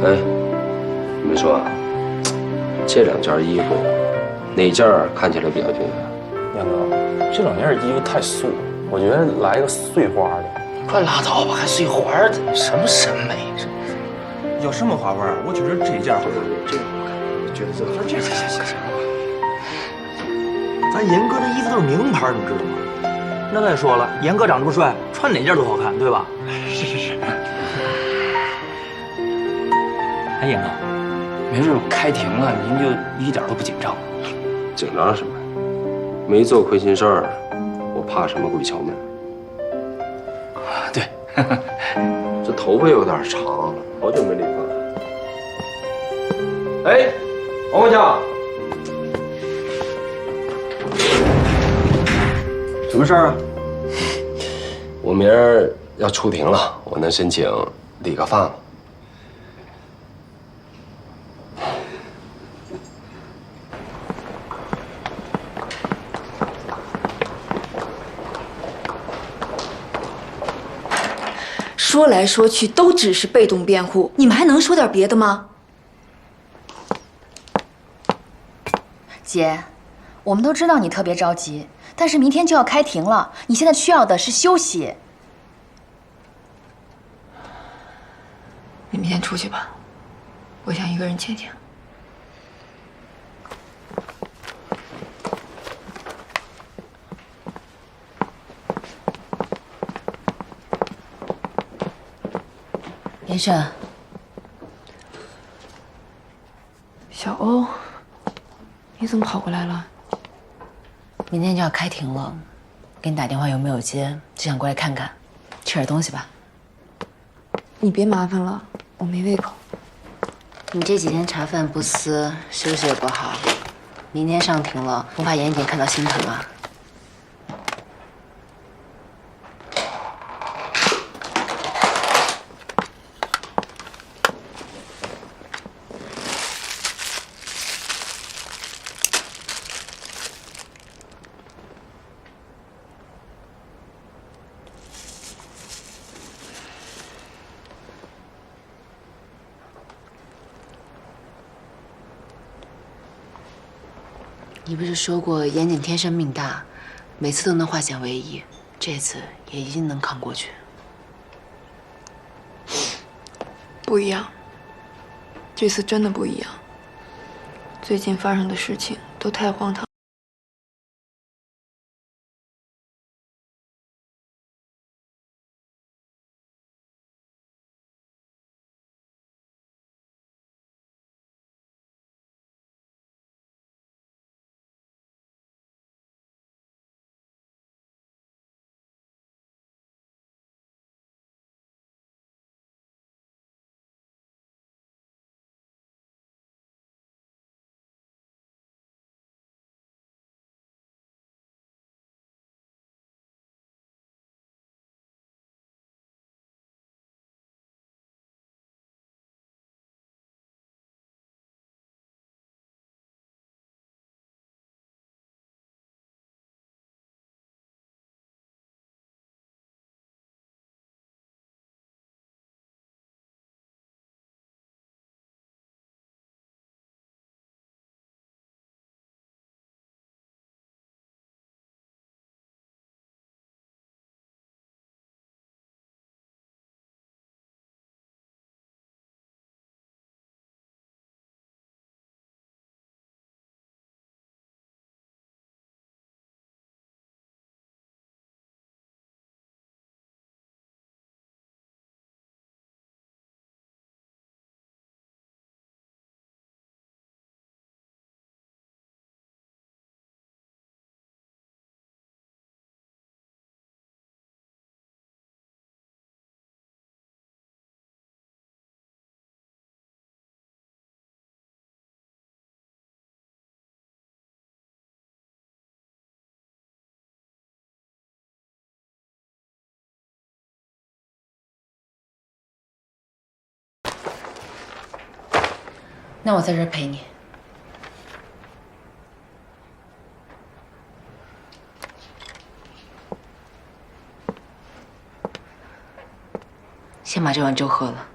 哎，你们说，这两件衣服，哪件看起来比较精神？杨哥，这两件衣服太素了，我觉得来一个碎花的。快拉倒吧，还碎花的，什么审美？有什么花纹啊？我觉得这一件好看，这个好看，觉得这个好看。行。咱严哥的衣服都是名牌，你知道吗？那再说了，严哥长这么帅，穿哪件都好看，对吧？是。哎，严哥，没准开庭了，您就一点都不紧张？紧张什么？没做亏心事儿，我怕什么鬼敲门？对，这头发有点长了，好久没理发。哎，王国强，什么事儿啊？我明儿要出庭了，我能申请理个发吗？说来说去都只是被动辩护，你们还能说点别的吗？姐，我们都知道你特别着急，但是明天就要开庭了，你现在需要的是休息。你们先出去吧，我想一个人静静。严胜，小欧，你怎么跑过来了？明天就要开庭了，给你打电话有没有接？就想过来看看，吃点东西吧。你别麻烦了，我没胃口。你这几天茶饭不思，休息也不好，明天上庭了，不怕严检看到心疼啊？你不是说过严谨天生命大，每次都能化险为夷，这次也一定能扛过去。不一样，这次真的不一样。最近发生的事情都太荒唐。那我在这儿陪你。先把这碗粥喝了。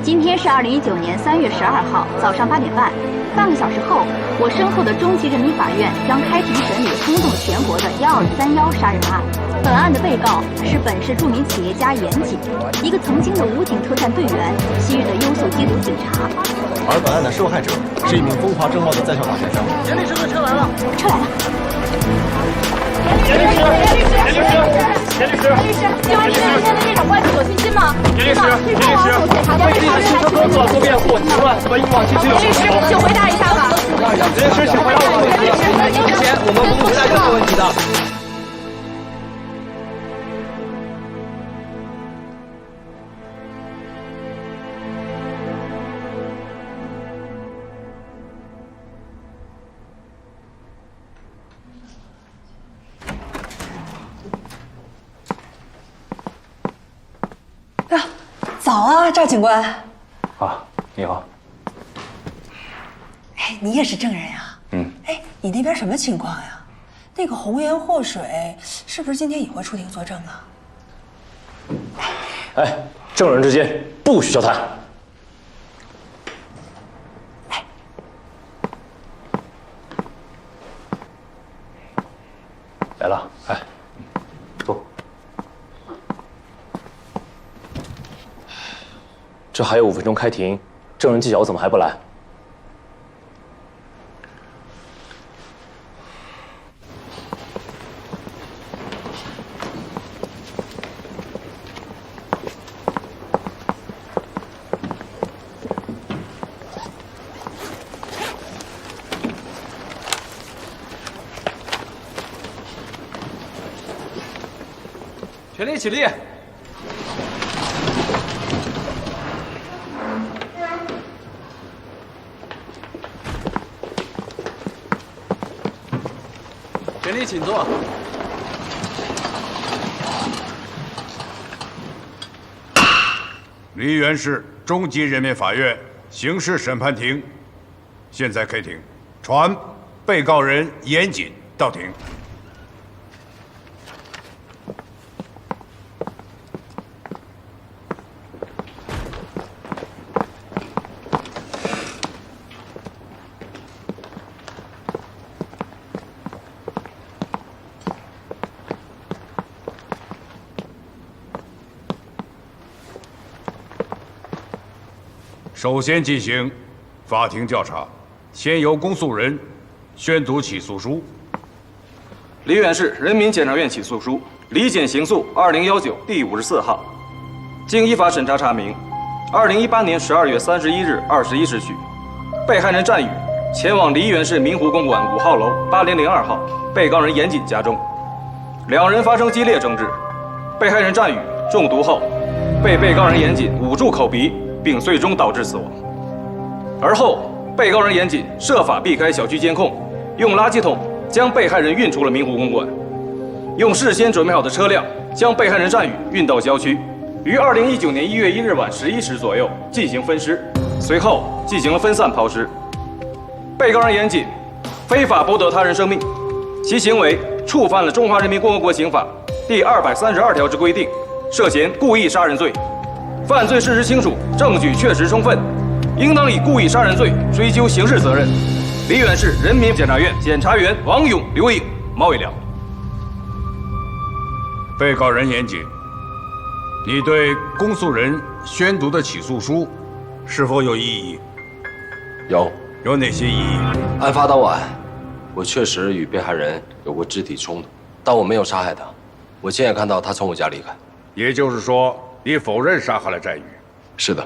今天是2019年3月12号早上8点半，半个小时后，我身后的中级人民法院将开庭审理轰动全国的1231杀人案。本案的被告是本市著名企业家严谨，一个曾经的武警特战队员，昔日的优秀缉毒警察。而本案的受害者是一名风华正茂的在校大学生。严律师的车来了，车来了。严律师，今晚你对今天的这场官司有信心吗？严律师，为自己的汽车工作做辩护，请问和以往其实有什么不同？请回答一下吧。严律师，请回答我的问题。之前我们不会回答任何问题的。早啊，赵警官。啊，你好。哎，你也是证人呀？哎，你那边什么情况呀？那个红颜祸水是不是今天也会出庭作证啊？哎，证人之间不许交谈。来了，哎，坐。这还有5分钟开庭，证人纪晓怎么还不来？全力起立！全力请坐。梨园市中级人民法院刑事审判庭，现在开庭，传被告人严谨到庭。首先进行法庭调查，先由公诉人宣读起诉书。梨园市人民检察院起诉书，离检刑诉2019第54号。经依法审查查明，2018年12月31日21时许，被害人战宇前往梨园市明湖公馆5号楼8002号被告人严谨家中，两人发生激烈争执，被害人战宇中毒后被被告人严谨捂住口鼻，并最终导致死亡。而后，被告人严谨设法避开小区监控，用垃圾桶将被害人运出了明湖公馆，用事先准备好的车辆将被害人战宇运到郊区，于2019年1月1日晚11时左右进行分尸，随后进行了分散抛尸。被告人严谨非法剥夺他人生命，其行为触犯了《中华人民共和国刑法》第232条之规定，涉嫌故意杀人罪。犯罪事实清楚，证据确实充分，应当以故意杀人罪追究刑事责任。梨园市人民检察院检察员王勇、刘颖、毛伟良。被告人严谨，你对公诉人宣读的起诉书是否有异议？有哪些异议？案发当晚，我确实与被害人有过肢体冲突，但我没有杀害他。我亲眼看到他从我家离开。也就是说，你否认杀害了战宇？是的。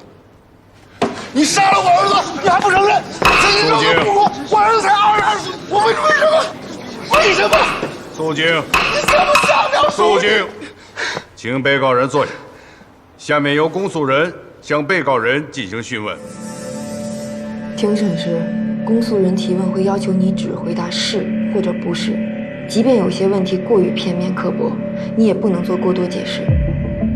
你杀了我儿子，你还不承认？曾经让我不过，我儿子才22岁，我为什么？为什么？肃静！你怎么下表肃静！请被告人坐下。下面由公诉人向被告人进行讯问。庭审时，公诉人提问会要求你只回答是或者不是，即便有些问题过于片面刻薄，你也不能做过多解释，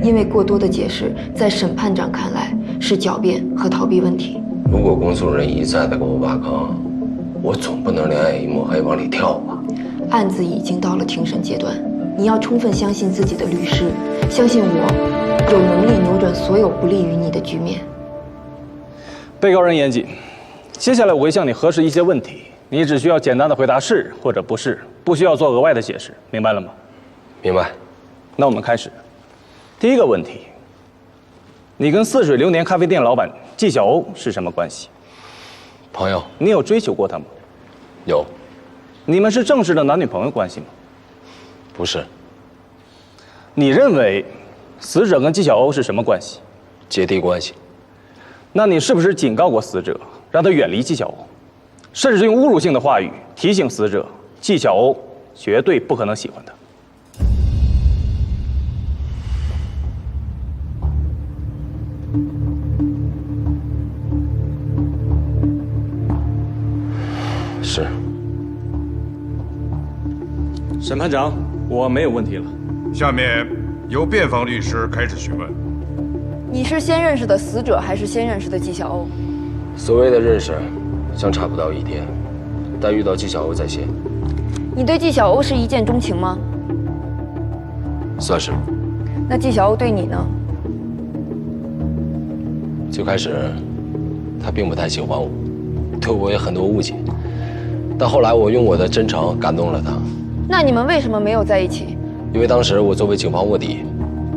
因为过多的解释在审判长看来是狡辩和逃避问题。如果公诉人一再的给我挖坑，我总不能两眼一抹黑往里跳吧？案子已经到了庭审阶段，你要充分相信自己的律师，相信我有能力扭转所有不利于你的局面。被告人严谨，接下来我会向你核实一些问题，你只需要简单的回答是或者不是，不需要做额外的解释，明白了吗？明白。那我们开始。第一个问题，你跟似水流年咖啡店老板纪晓鸥是什么关系？朋友。你有追求过他吗？有。你们是正式的男女朋友关系吗？不是。你认为死者跟纪晓鸥是什么关系？姐弟关系。那你是不是警告过死者，让他远离纪晓鸥，甚至用侮辱性的话语提醒死者，纪晓鸥绝对不可能喜欢他？是。审判长，我没有问题了。下面由辩方律师开始询问。你是先认识的死者，还是先认识的纪晓鸥？所谓的认识，相差不到1天，但遇到纪晓鸥在先。你对纪晓鸥是一见钟情吗？算是。那纪晓鸥对你呢？最开始，他并不太喜欢我，对我有很多误解。但后来我用我的真诚感动了他。那你们为什么没有在一起？因为当时我作为警方卧底，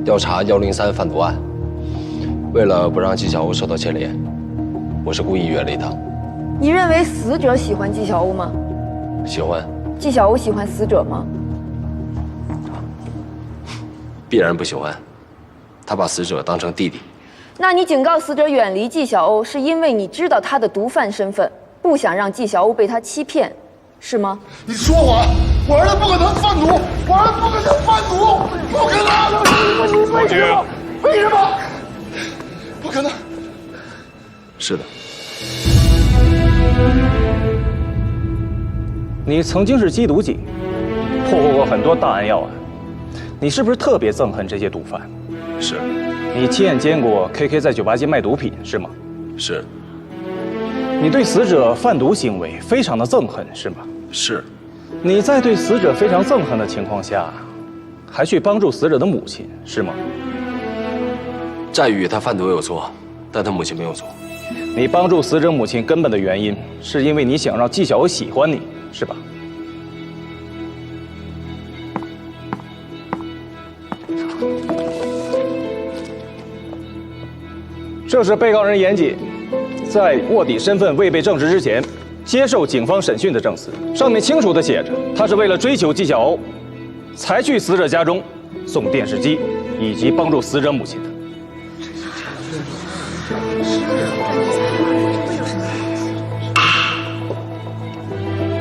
调查103贩毒案，为了不让纪晓鸥受到牵连，我是故意远离他。你认为死者喜欢纪晓鸥吗？喜欢。纪晓鸥喜欢死者吗？必然不喜欢，他把死者当成弟弟。那你警告死者远离纪晓鸥，是因为你知道他的毒贩身份，不想让纪晓鸥被他欺骗，是吗？你说谎！我儿子不可能贩毒，我儿子不可能贩毒，不可能！为什么？为什么？不可能！是的。你曾经是缉毒警，破获过很多大案要案，你是不是特别憎恨这些毒贩？是。你亲眼见过 KK 在酒吧街卖毒品，是吗？是。你对死者贩毒行为非常的憎恨，是吗？是。你在对死者非常憎恨的情况下，还去帮助死者的母亲，是吗？在宇他贩毒有错，但他母亲没有错。你帮助死者母亲根本的原因，是因为你想让纪晓鸥喜欢你，是吧？这是被告人严谨在卧底身份未被证实之前接受警方审讯的证词，上面清楚地写着，他是为了追求纪晓鸥，才去死者家中送电视机，以及帮助死者母亲的。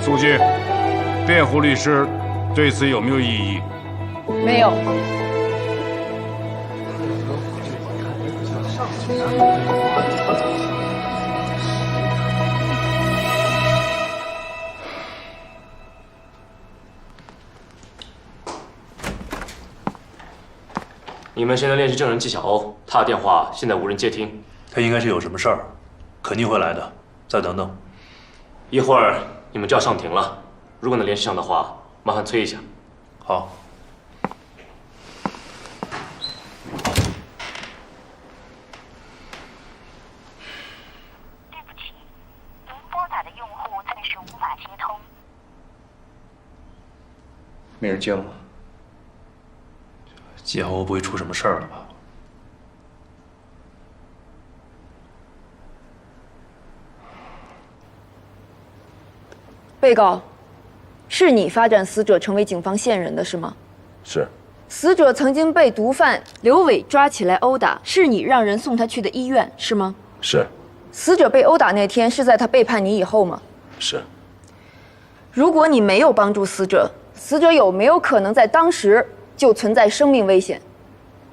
肃静。辩护律师对此有没有异议？没有。你们现在联系证人纪晓鸥，他的电话现在无人接听。他应该是有什么事儿，肯定会来的。再等等，一会儿你们就要上庭了，如果能联系上的话，麻烦催一下。好。对不起，您拨打的用户暂时无法接通。没人接了吗？纪晓鸥不会出什么事儿了吧？被告，是你发展死者成为警方线人的是吗？是。死者曾经被毒贩刘伟抓起来殴打，是你让人送他去的医院是吗？是。死者被殴打那天是在他背叛你以后吗？是。如果你没有帮助死者，死者有没有可能在当时就存在生命危险？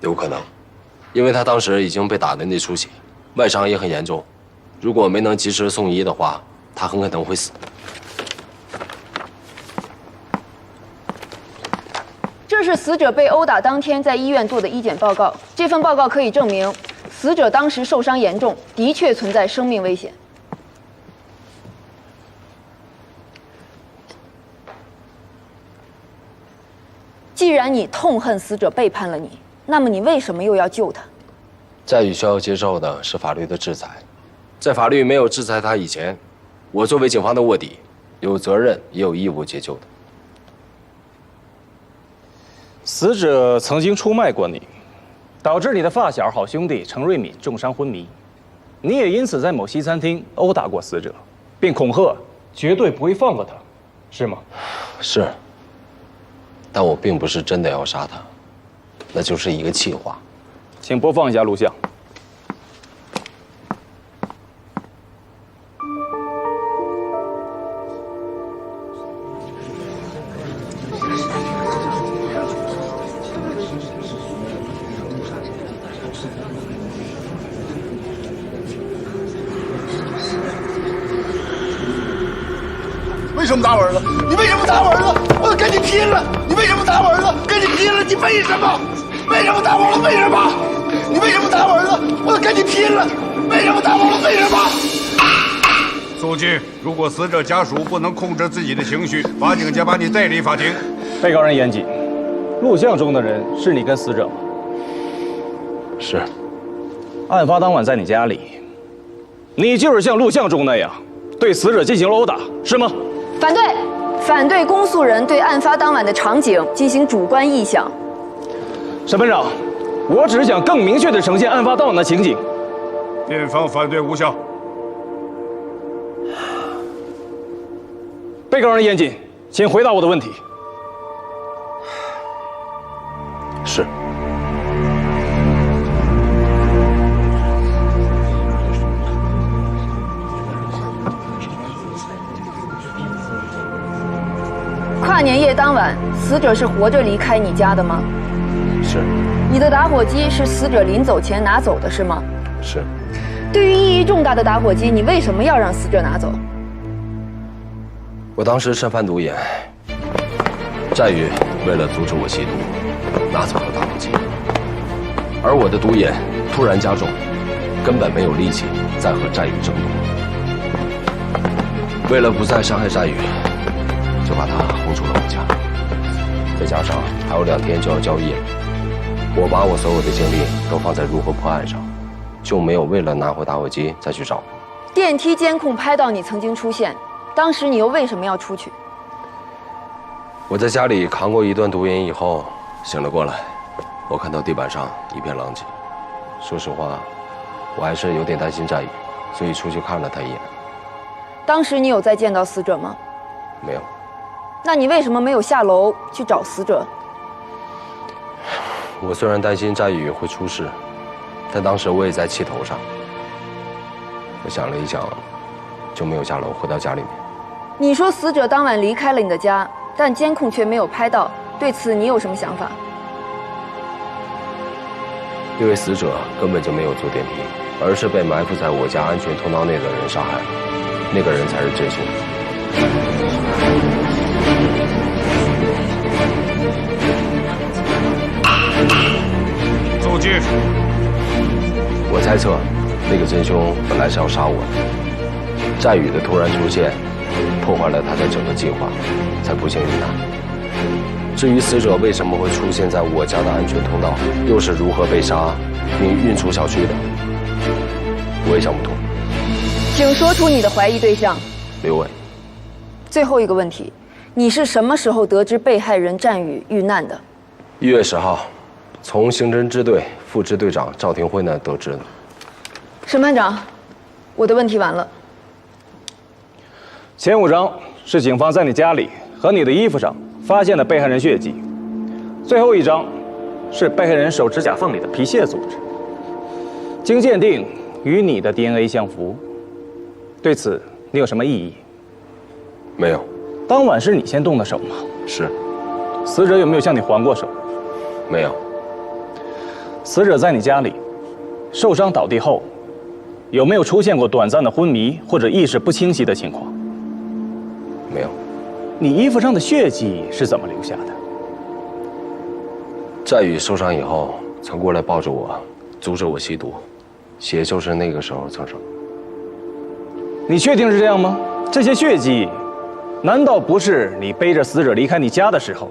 有可能，因为他当时已经被打得内出血，外伤也很严重。如果没能及时送医的话，他很可能会死。这是死者被殴打当天在医院做的医检报告，这份报告可以证明，死者当时受伤严重，的确存在生命危险。既然你痛恨死者背叛了你，那么你为什么又要救他？在宇需要接受的是法律的制裁，在法律没有制裁他以前，我作为警方的卧底，有责任也有义务解救的。死者曾经出卖过你，导致你的发小好兄弟程瑞敏重伤昏迷，你也因此在某西餐厅殴打过死者，并恐吓绝对不会放过他，是吗？是。但我并不是真的要杀他，那就是一个气话。请播放一下录像。为什么打我儿子？你为什么打我儿子？我跟你拼了！你为什么打我儿子？跟你拼了！你为什么？为什么打我儿子？为什么？你为什么打我儿子？我跟你拼了！为什么打我儿子？为什么？肃静！如果死者家属不能控制自己的情绪，法警将把你带离法庭。被告人严谨，录像中的人是你跟死者吗？是。案发当晚在你家里，你就是像录像中那样对死者进行了殴打，是吗？反对，反对公诉人对案发当晚的场景进行主观臆想。审判长，我只是想更明确地呈现案发当晚的情景。辩方反对无效。被告人严谨，请回答我的问题。是。跨年夜当晚，死者是活着离开你家的吗？是。你的打火机是死者临走前拿走的，是吗？是。对于意义重大的打火机，你为什么要让死者拿走？我当时趁贩毒眼，战宇为了阻止我吸毒，拿走了打火机，而我的毒瘾突然加重，根本没有力气再和战宇争夺。为了不再伤害战宇，就把他轰出了我家。再加上还有2天就要交易了，我把我所有的精力都放在如何破案上，就没有为了拿回打火机再去找我。电梯监控拍到你曾经出现，当时你又为什么要出去？我在家里扛过一段毒瘾以后，醒了过来，我看到地板上一片狼藉。说实话，我还是有点担心战宇，所以出去看了他一眼。当时你有再见到死者吗？没有。那你为什么没有下楼去找死者？我虽然担心战宇会出事，但当时我也在气头上。我想了一想，就没有下楼，回到家里面。你说死者当晚离开了你的家，但监控却没有拍到，对此你有什么想法？因为死者根本就没有坐电梯，而是被埋伏在我家安全通道内的人杀害了，那个人才是真凶。肃静！我猜测，那个真凶本来是要杀我的，战宇的突然出现，破坏了他的整个计划，才不幸遇难。至于死者为什么会出现在我家的安全通道，又是如何被杀并运出小区的，我也想不通。请说出你的怀疑对象。刘伟。最后一个问题，你是什么时候得知被害人战宇遇难的？1月10号，从刑侦支队副支队长赵廷辉那得知的。审判长，我的问题完了。前5章是警方在你家里和你的衣服上发现的被害人血迹，最后1章是被害人手指甲缝里的皮屑组织，经鉴定与你的 DNA 相符。对此你有什么异议？没有。当晚是你先动的手吗？是。死者有没有向你还过手？没有。死者在你家里受伤倒地后，有没有出现过短暂的昏迷或者意识不清晰的情况？没有。你衣服上的血迹是怎么留下的？战宇受伤以后，曾过来抱着我，阻止我吸毒，血就是那个时候蹭上。你确定是这样吗？这些血迹，难道不是你背着死者离开你家的时候，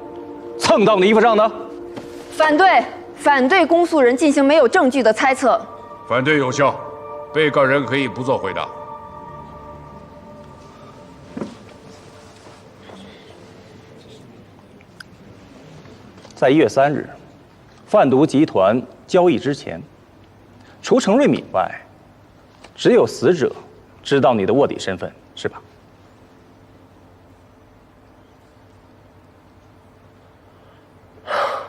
蹭到你衣服上的？反对，反对公诉人进行没有证据的猜测。反对有效。被告人可以不做回答。在1月3日，贩毒集团交易之前，除程瑞敏外，只有死者知道你的卧底身份，是吧？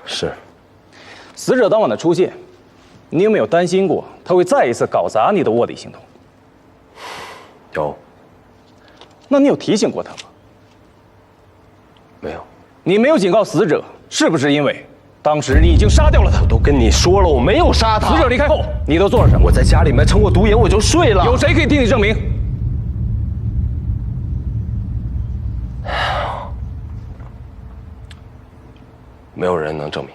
是。死者当晚的出现，你有没有担心过他会再一次搞砸你的卧底行动？有。那你有提醒过他吗？没有。你没有警告死者，是不是因为当时你已经杀掉了他？我都跟你说了，我没有杀他。死者离开后，你都做了什么？我在家里面撑过毒眼，我就睡了。有谁可以替你证明？没有人能证明。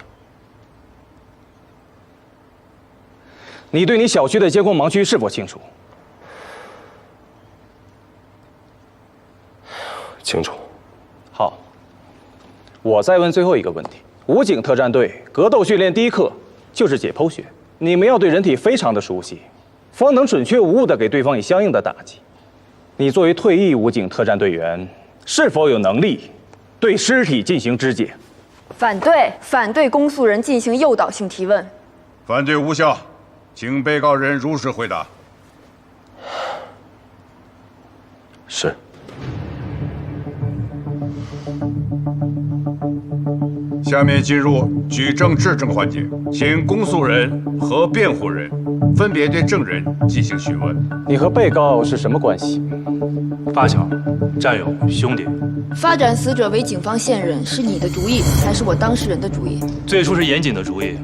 你对你小区的监控盲区是否清楚？清楚。好，我再问最后一个问题：武警特战队格斗训练第一课就是解剖学，你们要对人体非常的熟悉，方能准确无误地给对方以相应的打击。你作为退役武警特战队员，是否有能力对尸体进行肢解？反对公诉人进行诱导性提问。反对无效，请被告人如实回答。是。下面进入举证质证环节，请公诉人和辩护人分别对证人进行询问。你和被告是什么关系？发小、战友、兄弟。发展死者为警方线人是你的主意，还是我当事人的主意？最初是严谨的主意，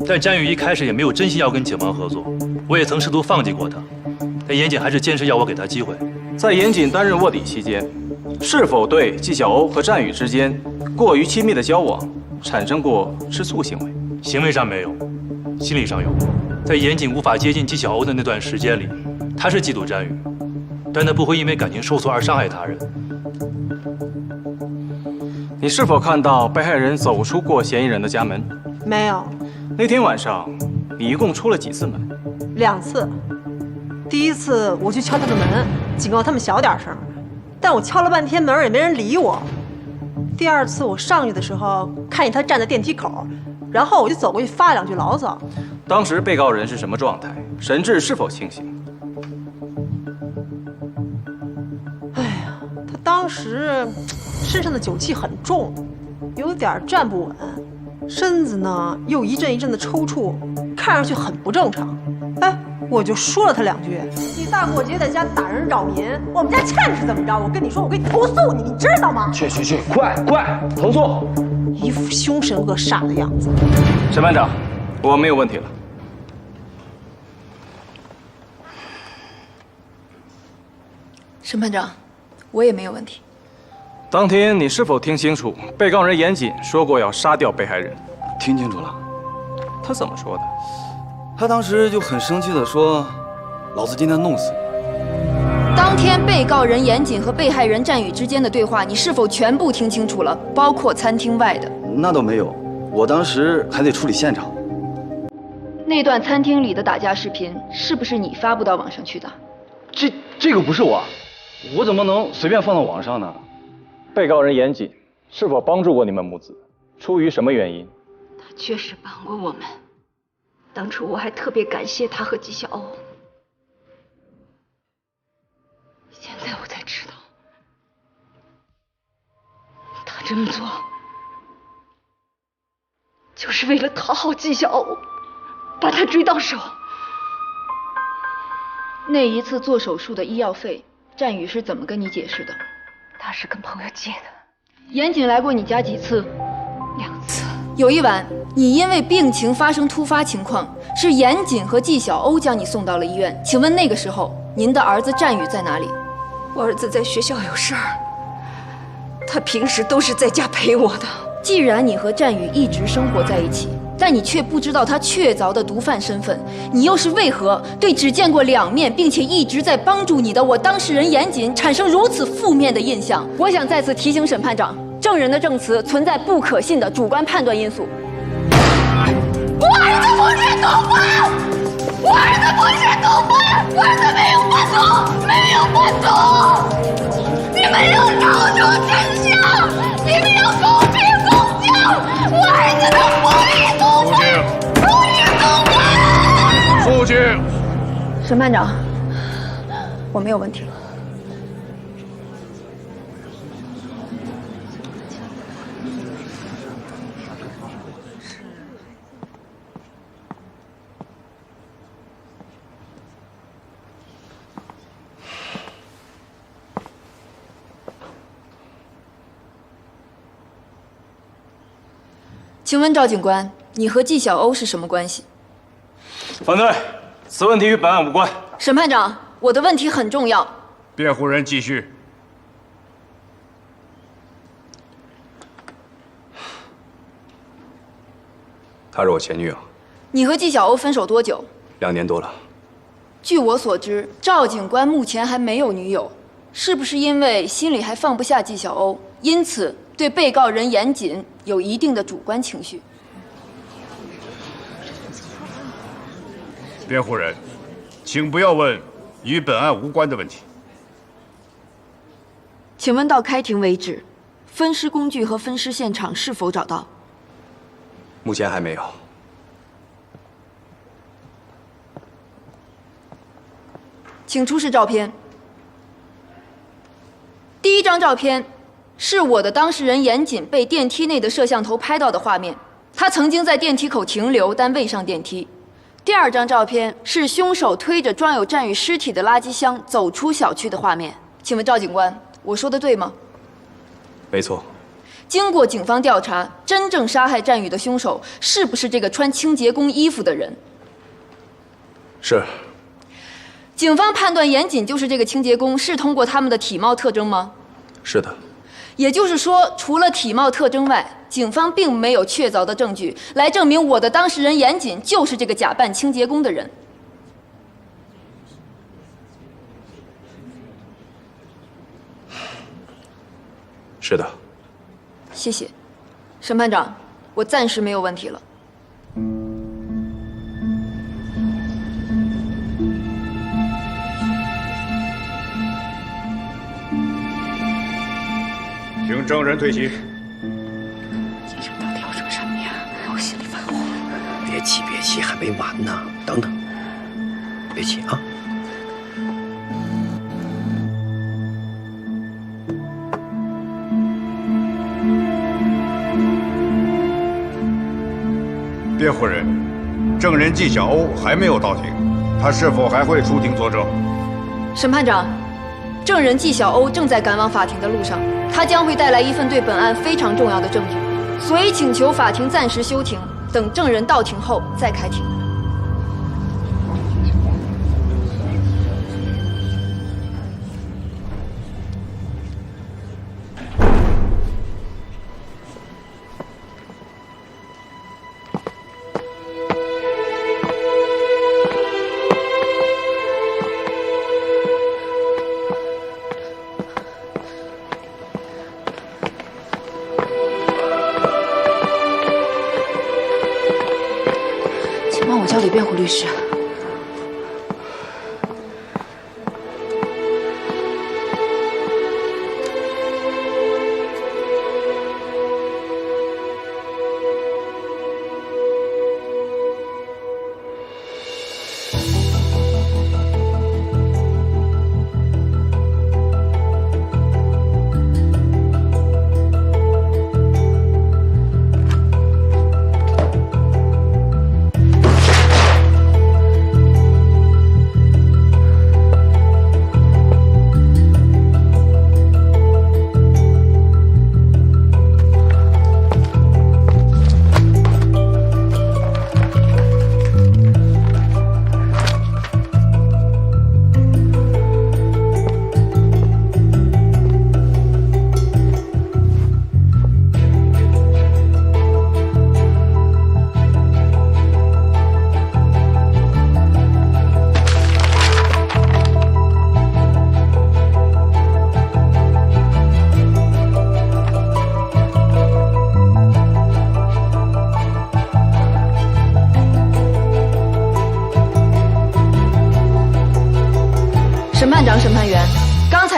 但詹宇一开始也没有真心要跟警方合作，我也曾试图放弃过他，但严谨还是坚持要我给他机会。在严谨担任卧底期间，是否对纪晓欧和战宇之间过于亲密的交往产生过吃醋行为？行为上没有，心理上有。在严谨无法接近纪晓欧的那段时间里，他是嫉妒詹宇，但他不会因为感情受挫而伤害他人。你是否看到被害人走出过嫌疑人的家门？没有。那天晚上，你一共出了几次门？2次。第一次我去敲他的门，警告他们小点声，但我敲了半天门也没人理我。第2次我上去的时候，看见他站在电梯口，然后我就走过去发2句牢骚。当时被告人是什么状态？神志是否清醒？哎呀，他当时身上的酒气很重，有点站不稳，身子呢又一阵一阵的抽搐，看上去很不正常。哎，我就说了他2句：“你大过节在家打人扰民，我们家欠是怎么着？我跟你说，我可以投诉你，你知道吗？”去，快投诉！一副凶神恶煞的样子。审判长，我没有问题了。审判长，我也没有问题。当天你是否听清楚被告人严谨说过要杀掉被害人？听清楚了。他怎么说的？他当时就很生气地说：“老子今天弄死你。”当天被告人严谨和被害人战宇之间的对话，你是否全部听清楚了？包括餐厅外的？那倒没有，我当时还得处理现场。那段餐厅里的打架视频是不是你发布到网上去的？这个不是我怎么能随便放到网上呢？被告人严谨是否帮助过你们母子？出于什么原因？他确实帮过我们。当初我还特别感谢他和纪晓欧。现在我才知道，他这么做就是为了讨好纪晓欧，把他追到手。那一次做手术的医药费，战宇是怎么跟你解释的？他是跟朋友借的。严谨来过你家几次？2次。有一晚，你因为病情发生突发情况，是严谨和纪晓欧将你送到了医院。请问那个时候，您的儿子战宇在哪里？我儿子在学校有事儿，他平时都是在家陪我的。既然你和战宇一直生活在一起，但你却不知道他确凿的毒贩身份，你又是为何对只见过2面并且一直在帮助你的我当事人严谨产生如此负面的印象？我想再次提醒审判长，证人的证词存在不可信的主观判断因素。我儿子不是毒贩！我儿子不是毒贩，我儿子没有贩毒，没有贩毒！你们要找出真相，你们要公平公正！我儿子他不是毒贩，不是毒贩！肃静！审判长，我没有问题了。请问赵警官，你和纪晓欧是什么关系？反对，此问题与本案无关。审判长，我的问题很重要。辩护人继续。她是我前女友，你和纪晓欧分手多久2年多了。据我所知，赵警官目前还没有女友，是不是因为心里还放不下纪晓欧，因此对被告人严谨有一定的主观情绪？辩护人，请不要问与本案无关的问题。请问到开庭为止，分尸工具和分尸现场是否找到？目前还没有。请出示照片。第一张照片是我的当事人严谨被电梯内的摄像头拍到的画面，他曾经在电梯口停留，但未上电梯。第二张照片是凶手推着装有战宇尸体的垃圾箱走出小区的画面。请问赵警官，我说的对吗？没错。经过警方调查，真正杀害战宇的凶手是不是这个穿清洁工衣服的人？是。警方判断严谨就是这个清洁工，是通过他们的体貌特征吗？是的。也就是说，除了体貌特征外，警方并没有确凿的证据来证明我的当事人严谨就是这个假扮清洁工的人。是的。谢谢，审判长，我暂时没有问题了。请证人退席。今生到底要说什么呀？我心里发火。别气，别气，还没完呢。等等，别气啊！辩护人，证人纪晓欧还没有到庭，他是否还会出庭作证？审判长，证人纪晓欧正在赶往法庭的路上，他将会带来一份对本案非常重要的证据，所以请求法庭暂时休庭，等证人到庭后再开庭。帮我交给辩护律师。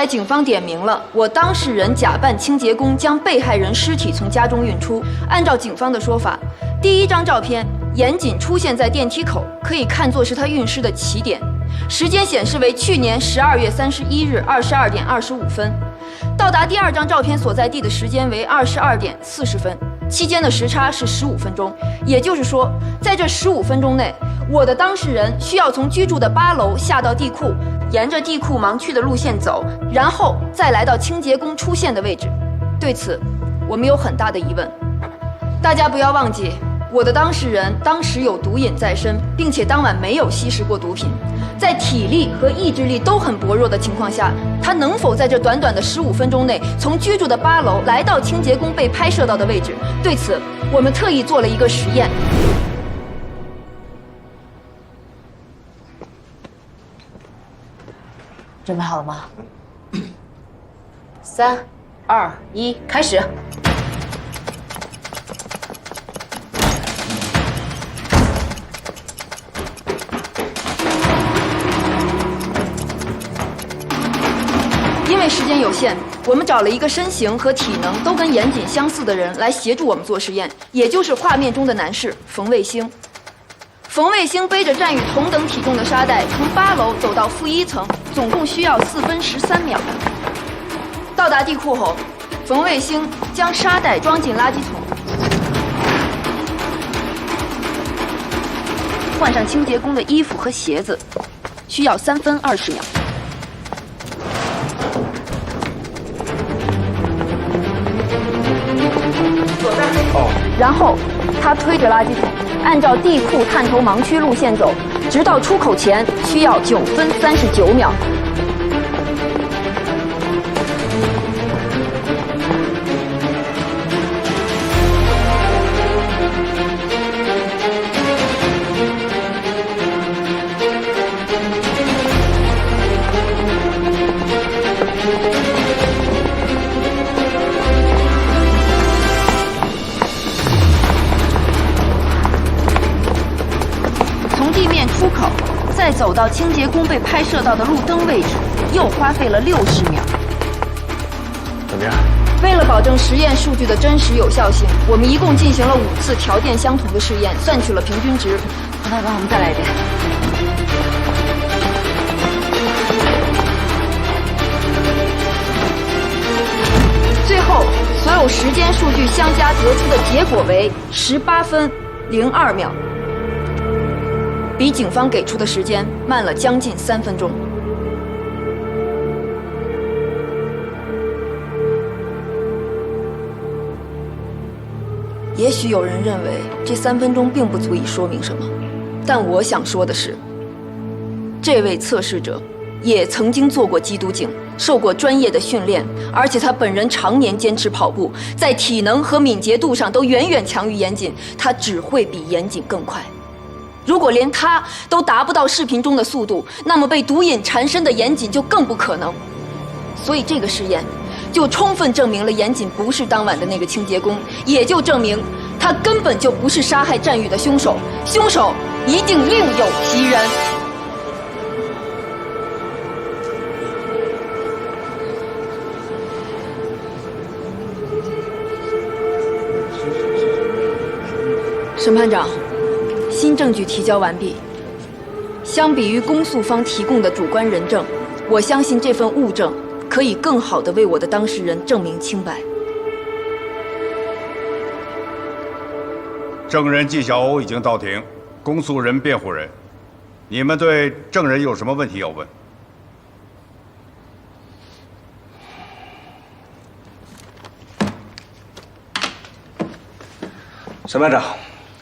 来警方点名了，我当事人假扮清洁工将被害人尸体从家中运出。按照警方的说法，第一张照片严谨出现在电梯口，可以看作是他运尸的起点。时间显示为去年12月31日22点25分。到达第二张照片所在地的时间为22点40分，期间的时差是15分钟。也就是说，在这15分钟内，我的当事人需要从居住的8楼下到地库，沿着地库盲区的路线走，然后再来到清洁工出现的位置。对此，我们有很大的疑问。大家不要忘记，我的当事人当时有毒瘾在身，并且当晚没有吸食过毒品。在体力和意志力都很薄弱的情况下，他能否在这短短的15分钟内，从居住的8楼来到清洁工被拍摄到的位置？对此，我们特意做了一个实验。准备好了吗？3、2、1，开始。因为时间有限，我们找了一个身形和体能都跟严谨相似的人来协助我们做实验，也就是画面中的男士冯卫星。冯卫星背着占宇同等体重的沙袋，从8楼走到负1层，总共需要4分13秒。到达地库后，冯卫星将沙袋装进垃圾桶，换上清洁工的衣服和鞋子，需要3分20秒。然后他推着垃圾桶，按照地库探头盲区路线走，直到出口前需要9分39秒。出口，再走到清洁工被拍摄到的路灯位置，又花费了60秒。怎么样？为了保证实验数据的真实有效性，我们一共进行了5次条件相同的试验，算取了平均值。葡萄干，我们再来一遍。最后，所有时间数据相加得出的结果为18分02秒。比警方给出的时间慢了将近3分钟。也许有人认为这3分钟并不足以说明什么，但我想说的是，这位测试者也曾经做过缉毒警，受过专业的训练，而且他本人常年坚持跑步，在体能和敏捷度上都远远强于严谨，他只会比严谨更快。如果连他都达不到视频中的速度，那么被毒瘾缠身的严谨就更不可能。所以这个实验就充分证明了严谨不是当晚的那个清洁工，也就证明他根本就不是杀害占宇的凶手，凶手一定另有其人。审判长，新证据提交完毕。相比于公诉方提供的主观人证，我相信这份物证可以更好地为我的当事人证明清白。证人纪晓鸥已经到庭，公诉人、辩护人，你们对证人有什么问题要问？审判长，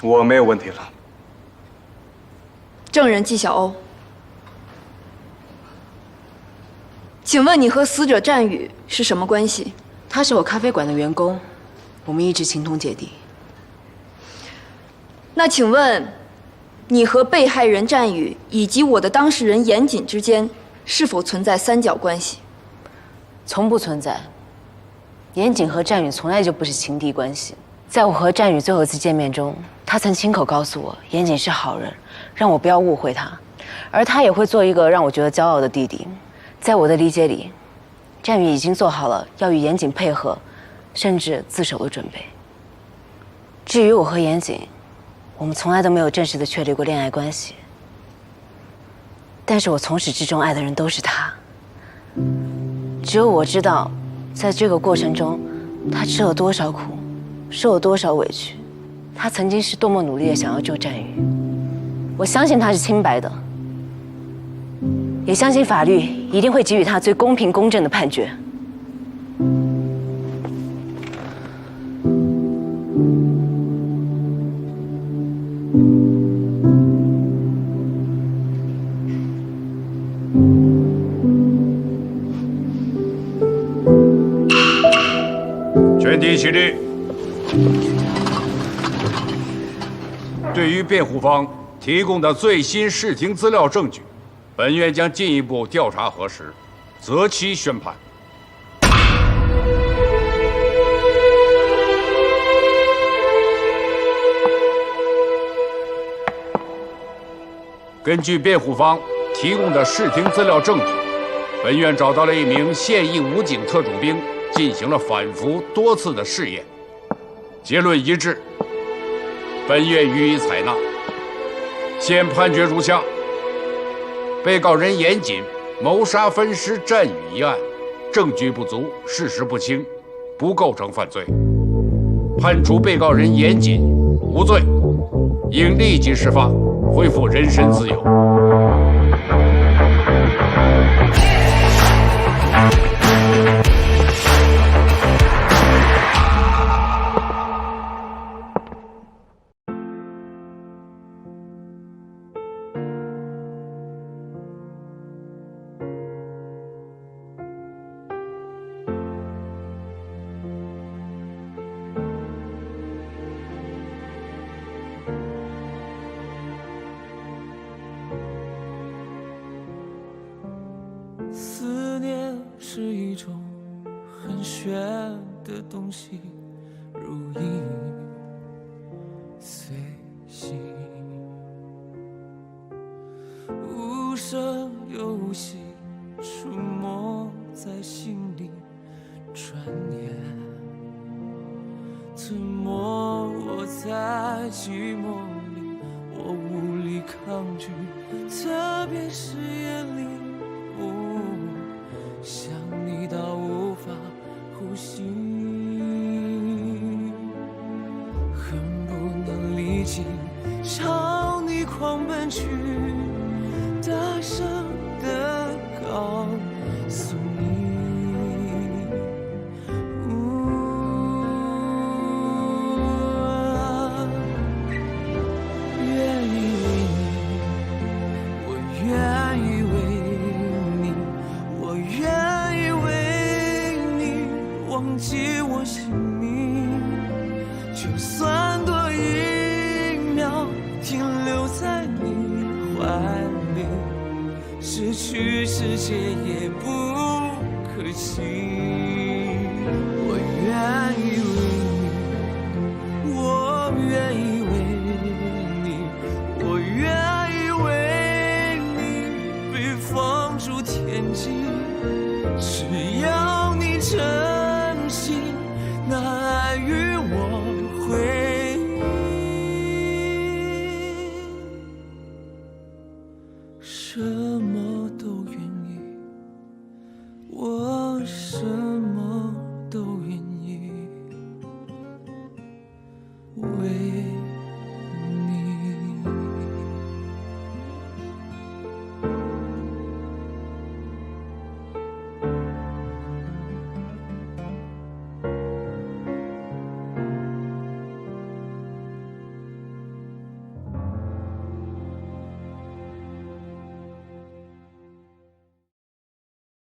我没有问题了。证人纪晓鸥，请问你和死者占宇是什么关系？他是我咖啡馆的员工，我们一直情同姐弟。那请问，你和被害人占宇以及我的当事人严谨之间是否存在三角关系？从不存在。严谨和占宇从来就不是情敌关系。在我和占宇最后一次见面中，他曾亲口告诉我，严谨是好人，让我不要误会他，而他也会做一个让我觉得骄傲的弟弟。在我的理解里，战宇已经做好了要与严谨配合，甚至自首的准备。至于我和严谨，我们从来都没有正式的确立过恋爱关系。但是我从始至终爱的人都是他。只有我知道，在这个过程中，他吃了多少苦，受了多少委屈，他曾经是多么努力的想要救战宇。我相信他是清白的，也相信法律一定会给予他最公平公正的判决。全体起立。对于辩护方提供的最新视听资料证据，本院将进一步调查核实，择期宣判。根据辩护方提供的视听资料证据，本院找到了一名现役武警特种兵，进行了反复多次的试验，结论一致，本院予以采纳。现判决如下：被告人严谨谋杀分尸战宇一案，证据不足，事实不清，不构成犯罪，判处被告人严谨无罪，应立即释放，恢复人身自由。思念是一种很玄的东西，如影随形，无声又无息，出没在心里，转眼吞没我在寂寞里，我无力抗拒，特别是夜里。想你到无法呼吸，恨不能立即朝你狂奔去，大声地告诉你，愿意为你，我愿意为你，我愿意为你忘记我姓名，就算多一秒停留在你怀里，失去世界也不可惜。